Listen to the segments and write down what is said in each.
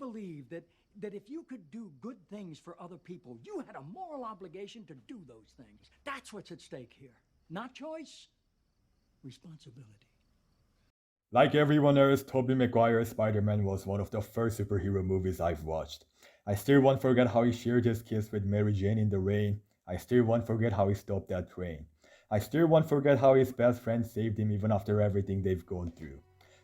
believed that if you could do good things for other people, you had a moral obligation to do those things. That's what's at stake here. Not choice, responsibility. Like everyone else, Tobey Maguire's Spider-Man was one of the first superhero movies I've watched. I still won't forget how he shared his kiss with Mary Jane in the rain. I still won't forget how he stopped that train. I still won't forget how his best friend saved him even after everything they've gone through.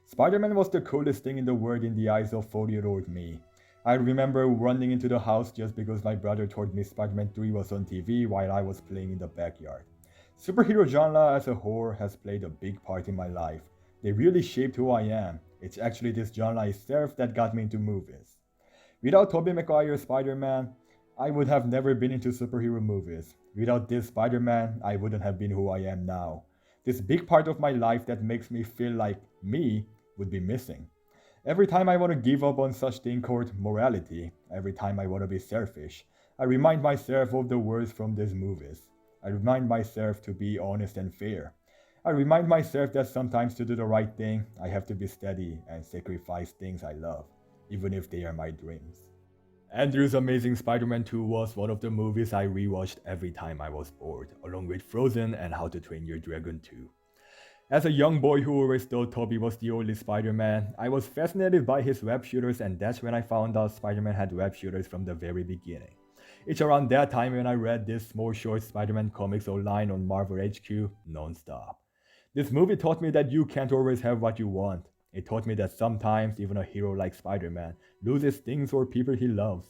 Spider-Man was the coolest thing in the world in the eyes of 40-year-old me. I remember running into the house just because my brother told me Spider-Man 3 was on TV while I was playing in the backyard. Superhero genre as a whole has played a big part in my life. They really shaped who I am. It's actually this genre itself that got me into movies. Without Tobey Maguire's Spider-Man, I would have never been into superhero movies. Without this Spider-Man, I wouldn't have been who I am now. This big part of my life that makes me feel like me would be missing. Every time I want to give up on such thing called morality, every time I want to be selfish, I remind myself of the words from these movies. I remind myself to be honest and fair. I remind myself that sometimes to do the right thing, I have to be steady and sacrifice things I love, even if they are my dreams. Andrew's Amazing Spider-Man 2 was one of the movies I rewatched every time I was bored, along with Frozen and How to Train Your Dragon 2. As a young boy who always thought Tobey was the only Spider-Man, I was fascinated by his web shooters, and that's when I found out Spider-Man had web shooters from the very beginning. It's around that time when I read this small short Spider-Man comics online on Marvel HQ non-stop. This movie taught me that you can't always have what you want. It taught me that sometimes even a hero like Spider-Man loses things or people he loves.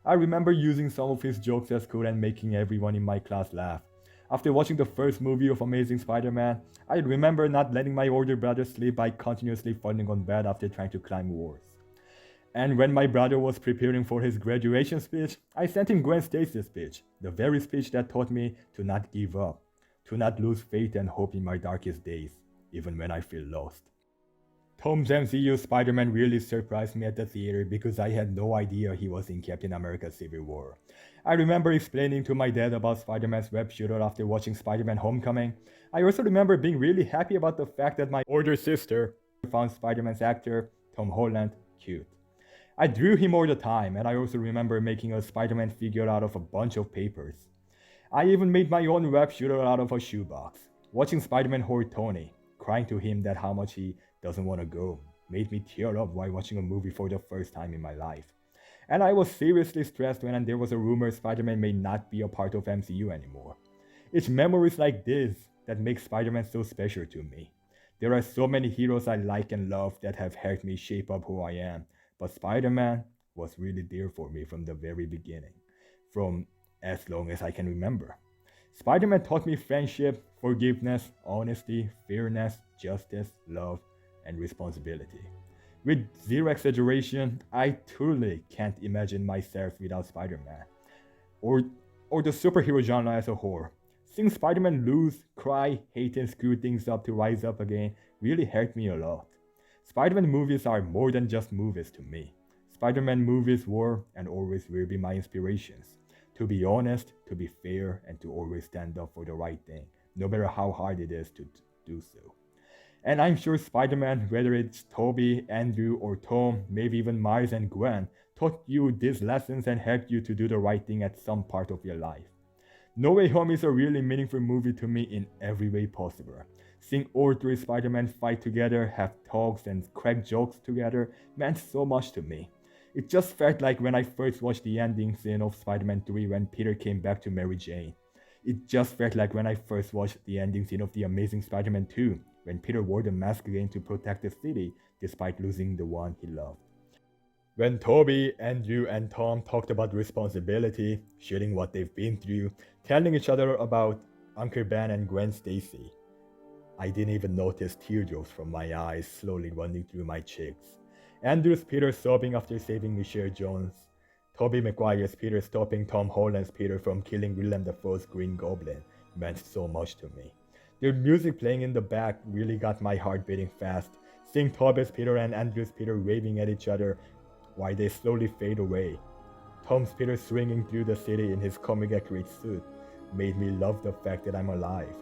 I remember using some of his jokes at school and making everyone in my class laugh. After watching the first movie of Amazing Spider-Man, I remember not letting my older brother sleep by continuously falling on bed after trying to climb walls. And when my brother was preparing for his graduation speech, I sent him Gwen Stacy's speech, the very speech that taught me to not give up, to not lose faith and hope in my darkest days, even when I feel lost. Tom's MCU Spider-Man really surprised me at the theater because I had no idea he was in Captain America Civil War. I remember explaining to my dad about Spider-Man's web shooter after watching Spider-Man Homecoming. I also remember being really happy about the fact that my older sister found Spider-Man's actor, Tom Holland, cute. I drew him all the time, and I also remember making a Spider-Man figure out of a bunch of papers. I even made my own web shooter out of a shoebox. Watching Spider-Man hold Tony, crying to him that how much he doesn't want to go, made me tear up while watching a movie for the first time in my life. And I was seriously stressed when there was a rumor Spider-Man may not be a part of MCU anymore. It's memories like this that make Spider-Man so special to me. There are so many heroes I like and love that have helped me shape up who I am, but Spider-Man was really there for me from the very beginning, from as long as I can remember. Spider-Man taught me friendship, forgiveness, honesty, fairness, justice, love, and responsibility. With zero exaggeration, I truly can't imagine myself without Spider-Man, or, or the superhero genre as a whole. Seeing Spider-Man lose, cry, hate, and screw things up to rise up again really hurt me a lot. Spider-Man movies are more than just movies to me. Spider-Man movies were and always will be my inspirations. To be honest, to be fair, and to always stand up for the right thing, no matter how hard it is to do so. And I'm sure Spider-Man, whether it's Tobey, Andrew, or Tom, maybe even Miles and Gwen, taught you these lessons and helped you to do the right thing at some part of your life. No Way Home is a really meaningful movie to me in every way possible. Seeing all three Spider-Man fight together, have talks, and crack jokes together meant so much to me. It just felt like when I first watched the ending scene of Spider-Man 3 when Peter came back to Mary Jane. It just felt like when I first watched the ending scene of The Amazing Spider-Man 2 when Peter wore the mask again to protect the city despite losing the one he loved. When Tobey, Andrew, and Tom talked about responsibility, sharing what they've been through, telling each other about Uncle Ben and Gwen Stacy, I didn't even notice teardrops from my eyes slowly running through my cheeks. Andrew's Peter sobbing after saving Michelle Jones, Tobey Maguire's Peter stopping Tom Holland's Peter from killing Willem Dafoe's Green Goblin meant so much to me. Their music playing in the back really got my heart beating fast, seeing Tobey's Peter and Andrew's Peter waving at each other while they slowly fade away. Tom's Peter swinging through the city in his comic accurate suit made me love the fact that I'm alive.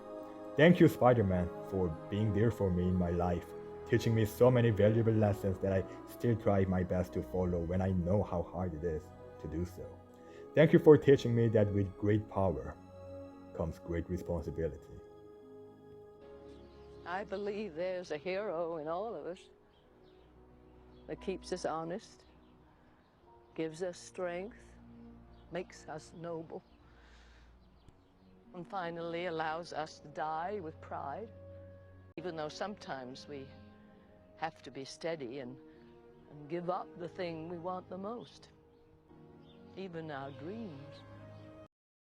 Thank you, Spider-Man, for being there for me in my life. teaching me so many valuable lessons that I still try my best to follow when I know how hard it is to do so. Thank you for teaching me that with great power comes great responsibility. I believe there's a hero in all of us that keeps us honest, gives us strength, makes us noble, and finally allows us to die with pride, even though sometimes we have to be steady and give up the thing we want the most, even our dreams.